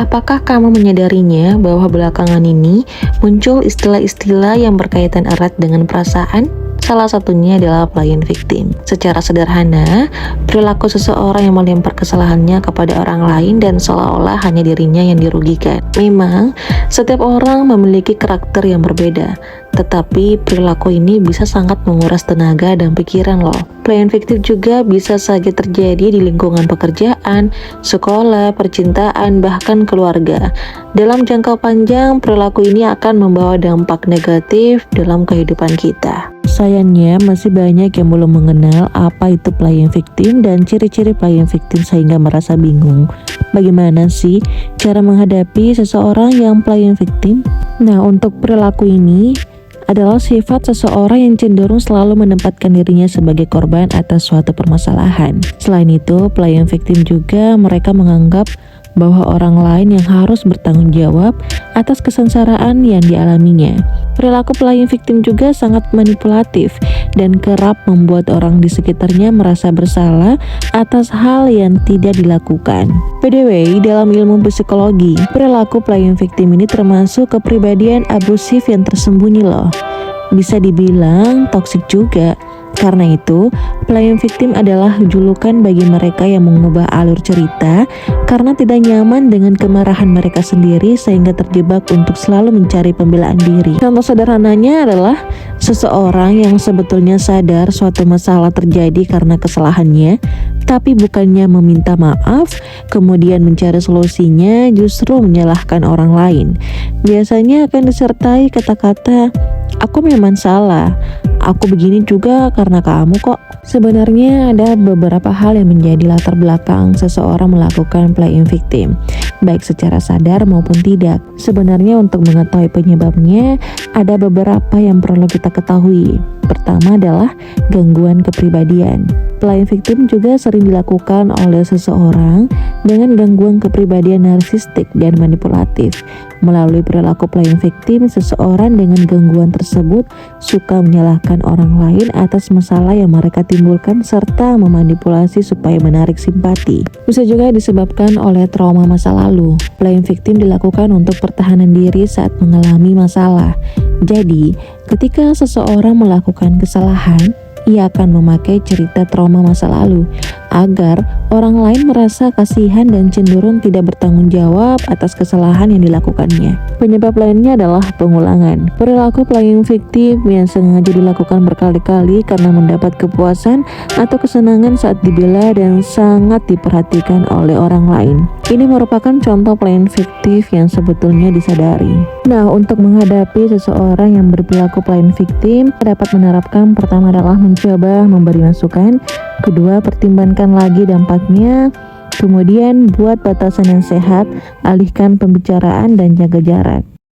Apakah kamu menyadarinya bahwa belakangan ini muncul istilah-istilah yang berkaitan erat dengan perasaan? Salah satunya adalah pelayan victim. Secara sederhana, perilaku seseorang yang melempar kesalahannya kepada orang lain dan seolah-olah hanya dirinya yang dirugikan. Memang, setiap orang memiliki karakter yang berbeda, tetapi perilaku ini bisa sangat menguras tenaga dan pikiran loh. Pelayan fiktif juga bisa saja terjadi di lingkungan pekerjaan, sekolah, percintaan, bahkan keluarga. Dalam jangka panjang, perilaku ini akan membawa dampak negatif dalam kehidupan kita. Sayangnya, masih banyak yang belum mengenal apa itu playing victim dan ciri-ciri playing victim sehingga merasa bingung. Bagaimana sih cara menghadapi seseorang yang playing victim? Nah, untuk perilaku ini adalah sifat seseorang yang cenderung selalu menempatkan dirinya sebagai korban atas suatu permasalahan. Selain itu, playing victim juga mereka menganggap bahwa orang lain yang harus bertanggung jawab atas kesengsaraan yang dialaminya. Perilaku playing victim juga sangat manipulatif dan kerap membuat orang di sekitarnya merasa bersalah atas hal yang tidak dilakukan. By the way, dalam ilmu psikologi, perilaku playing victim ini termasuk kepribadian abusif yang tersembunyi loh. Bisa dibilang toksik juga. Karena itu, playing victim adalah julukan bagi mereka yang mengubah alur cerita karena tidak nyaman dengan kemarahan mereka sendiri sehingga terjebak untuk selalu mencari pembelaan diri. Contoh sederhananya adalah seseorang yang sebetulnya sadar suatu masalah terjadi karena kesalahannya, tapi bukannya meminta maaf, kemudian mencari solusinya, justru menyalahkan orang lain. Biasanya akan disertai kata-kata, "Aku memang salah. Aku begini juga karena kamu kok." Sebenarnya ada beberapa hal yang menjadi latar belakang seseorang melakukan playing victim, baik secara sadar maupun tidak. Sebenarnya untuk mengetahui penyebabnya, ada beberapa yang perlu kita ketahui. Pertama adalah gangguan kepribadian. Playing victim juga sering dilakukan oleh seseorang dengan gangguan kepribadian narsistik dan manipulatif. Melalui perilaku playing victim, seseorang dengan gangguan tersebut suka menyalahkan orang lain atas masalah yang mereka timbulkan serta memanipulasi supaya menarik simpati. Bisa juga disebabkan oleh trauma masa lalu. Playing victim dilakukan untuk pertahanan diri saat mengalami masalah. Jadi, ketika seseorang melakukan kesalahan, ia akan memakai cerita trauma masa lalu agar orang lain merasa kasihan dan cenderung tidak bertanggung jawab atas kesalahan yang dilakukannya. Penyebab lainnya adalah pengulangan. Perilaku playing victim yang sengaja dilakukan berkali-kali karena mendapat kepuasan atau kesenangan saat dibela dan sangat diperhatikan oleh orang lain. Ini merupakan contoh playing fiktif yang sebetulnya disadari. Nah, untuk menghadapi seseorang yang berperilaku playing victim, dapat menerapkan pertama adalah mencoba memberi masukan, kedua pertimbangkan lagi dampaknya, kemudian buat batasan yang sehat, alihkan pembicaraan dan jaga jarak.